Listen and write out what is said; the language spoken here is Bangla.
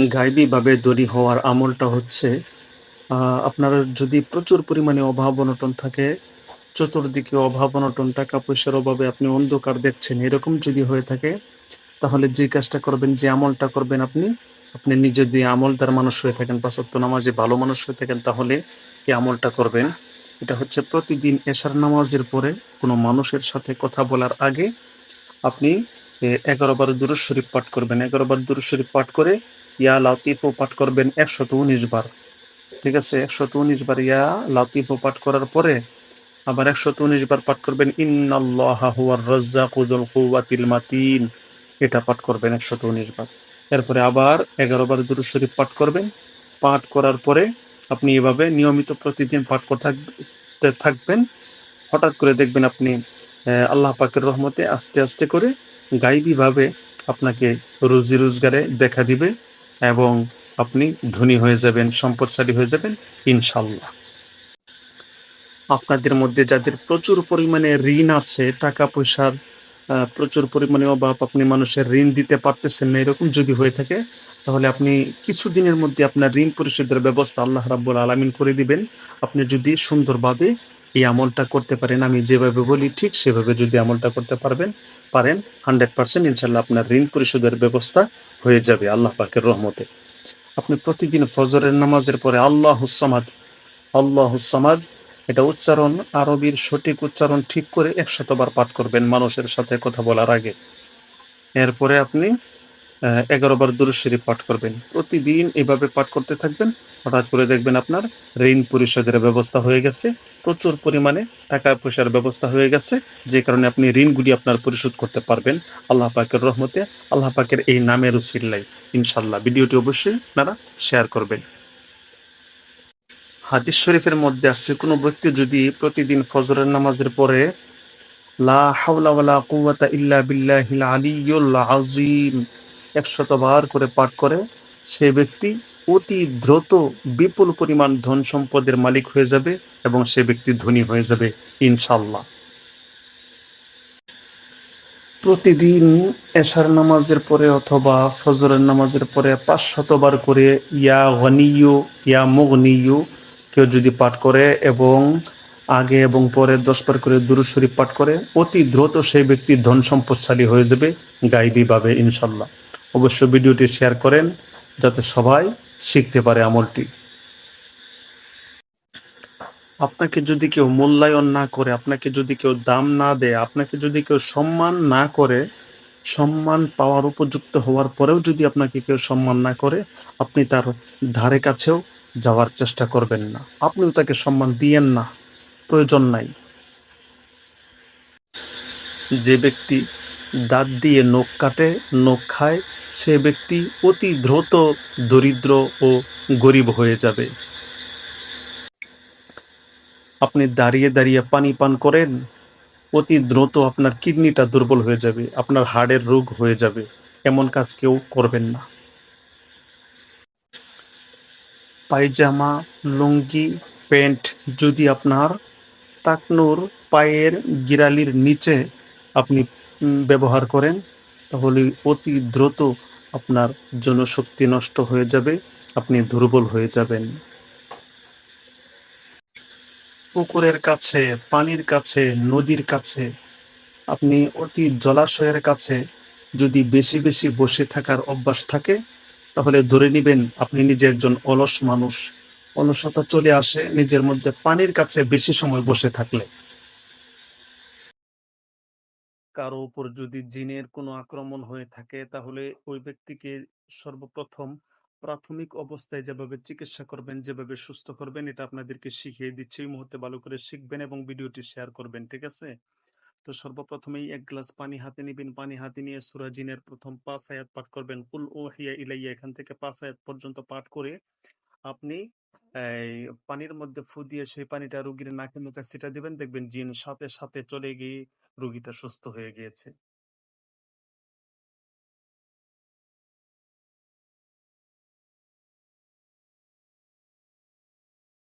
গায়বীভাবে ধনী হওয়ার আমলটা হচ্ছে আপনার যদি প্রচুর পরিমাণে অভাব-অনটন থাকে, চতুর্দিকে অভাব-অনটন, টাকা-পয়সার অভাবে আপনি অন্ধকার দেখছেন, এরকম যদি হয়ে থাকে, তাহলে যে কাজটা করবেন, যে আমলটা করবেন আপনি, আপনি নিজে যদি আমলদার মানুষ হয়ে থাকেন, ৫ ওয়াক্ত নামাজি ভালো মানুষ হয়ে থাকেন, তাহলে এই আমলটা করবেন। এটা হচ্ছে প্রতিদিন এশার নামাজের পরে কোনো মানুষের সাথে কথা বলার আগে আপনি ১১ বার দুরূদ শরীফ পাঠ করবেন। ১১ বার দুরূদ শরীফ পাঠ করে ইয়া লাতিফও পাঠ করবেন ১১৯ বার। ঠিক আছে? ১১৯ বার ইয়া লাতিফও পাঠ করার পরে আবার ১১৯ বার পাঠ করবেন ইন্নাল্লাহা হুয়ার রাজ্জাকু যুল কুওয়াতিল মাতিন। এটা পাঠ করবেন ১১৯ বার। এরপরে আবার ১১ বার দুরূদ শরীফ পাঠ করবেন। পাঠ করার পরে আপনি এভাবে নিয়মিত প্রতিদিন পাঠ করতে থাকবেন। হঠাৎ করে দেখবেন আপনি আল্লাহ পাকের রহমতে আস্তে আস্তে করে গাইবীভাবে আপনাকে রুজি রোজগারে দেখা দিবে এবং আপনি ধনী হয়ে যাবেন, সম্পদশালী হয়ে যাবেন ইনশাল্লাহ। আপনাদের মধ্যে যাদের প্রচুর পরিমাণে ঋণ আছে, টাকা পয়সার প্রচুর পরিমাণে অভাব, আপনি মানুষের ঋণ দিতে পারতেছেন না, এরকম যদি হয়ে থাকে, তাহলে আপনি কিছুদিনের মধ্যে আপনার ঋণ পরিশোধের ব্যবস্থা আল্লাহ রাব্বুল আলামিন করে দিবেন। আপনি যদি সুন্দরভাবে এই আমলটা করতে পারেন, আমি যেভাবে বলি ঠিক সেভাবে যদি আমলটা করতে পারেন 100% ইনশাল্লাহ আপনার ঋণ পরিশোধের ব্যবস্থা হয়ে যাবে আল্লাহ পাকের রহমতে। আপনি প্রতিদিন ফজরের নামাজের পরে আল্লাহুস সামাদ, আল্লাহুস সামাদ, এটা উচ্চারণ, আরবির সঠিক উচ্চারণ ঠিক করে ১০০ বার পাঠ করবেন মানুষের সাথে কথা বলার আগে। এরপরে আপনি ১১ বার দুরূদ শরীফ পাঠ করবেন। প্রতিদিন এভাবে পাঠ করতে থাকবেন। হঠাৎ করে দেখবেন আপনার ঋণ পরিশোধের ব্যবস্থা হয়ে গেছে। প্রচুর পরিমাণে টাকা-পয়সার ব্যবস্থা হয়ে গেছে। যে কারণে আপনি ঋণগুলি আপনার পরিশোধ করতে পারবেন আল্লাহ পাকের রহমতে, আল্লাহ পাকের এই নামের উসিলায় ইনশাআল্লাহ। ভিডিওটি অবশ্যই আপনারা শেয়ার করবেন। হাদিস শরীফের মধ্যে আসছে, কোনো ব্যক্তি যদি প্রতিদিন ফজরের নামাজের পরে লা হাওলা ওয়ালা কুওয়াতা ইল্লা বিল্লাহিল আলিয়্যুল আযীম ১০০ বার করে পাঠ করে, সে ব্যক্তি অতি দ্রুত বিপুল পরিমাণ ধন সম্পদের মালিক হয়ে যাবে এবং সে ব্যক্তি ধনী হয়ে যাবে ইনশাআল্লাহ। প্রতিদিন এশার নামাজের পরে অথবা ফজরের নামাজের পরে ৫০০ বার করে ইয়া গনিয়্যু ইয়া মুগনিয়্যু কেউ যদি পাঠ করে এবং আগে এবং পরে ১০ বার করে দুরূদ শরীফ পাঠ করে, অতি দ্রুত সেই ব্যক্তি ধন সম্পদশালী হয়ে যাবে গায়বীভাবে ইনশাল্লাহ। অবশ্য ভিডিওটি শেয়ার করেন যাতে সবাই শিখতে পারে আমলটি। আপনাকে যদি কেউ মূল্যায়ন না করে, আপনাকে যদি কেউ দাম না দেয়, আপনাকে যদি কেউ সম্মান না করে, সম্মান পাওয়ার উপযুক্ত হওয়ার পরেও যদি আপনাকে কেউ সম্মান না করে, আপনি তার ধারে কাছেও যাওয়ার চেষ্টা করবেন না। আপনিও তাকে সম্মান দিয়েন না, প্রয়োজন নাই। যে ব্যক্তি দাঁত দিয়ে নখ কাটে, নখ খায়, সে ব্যক্তি অতি দ্রুত দরিদ্র ও গরিব হয়ে যাবে। আপনি দাঁড়িয়ে দাঁড়িয়ে পানি পান করেন, অতি দ্রুত আপনার কিডনিটা দুর্বল হয়ে যাবে, আপনার হাড়ের রোগ হয়ে যাবে। এমন কাজ কেউ করবেন না। পায়জামা, লুঙ্গি, প্যান্ট যদি আপনার টাকনুর পায়ের গিরালির নিচে আপনি ব্যবহার করেন, তাহলে অতি দ্রুত আপনার জনশক্তি নষ্ট হয়ে যাবে, আপনি দুর্বল হয়ে যাবেন। পুকুরের কাছে, পানির কাছে, নদীর কাছে, আপনি অতি জলাশয়ের কাছে যদি বেশি বেশি বসে থাকার অভ্যাস থাকে, তাহলে ধরে নিবেন আপনি নিজে একজন অলস মানুষ। অলসতা চলে আসে নিজের মধ্যে পানির কাছে বেশি সময় বসে থাকলে। কারো উপর যদি জিনের কোনো আক্রমণ হয়ে থাকে, তাহলে ওই ব্যক্তিকে সর্বপ্রথম প্রাথমিক অবস্থায় যেভাবে চিকিৎসা করবেন, যেভাবে সুস্থ করবেন, এটা আপনাদেরকে শিখিয়ে দিচ্ছি। এই মুহূর্তে ভালো করে শিখবেন এবং ভিডিওটি শেয়ার করবেন, ঠিক আছে? তো সর্বপ্রথমেই ১ গ্লাস পানি হাতে নিবেন। পানি হাতে নিয়ে সূরা জিনের প্রথম ৫ আয়াত পাঠ করবেন। কুল উহিয়া ইলাইয়া, এখান থেকে ৫ আয়াত পর্যন্ত পাঠ করে আপনি এই পানির মধ্যে ফু দিয়ে সেই পানিটা রোগীর নাকে মুখে ছিটা দিবেন। দেখবেন জিন সাথে সাথে চলে গিয়ে রোগীটা সুস্থ হয়ে গিয়েছে।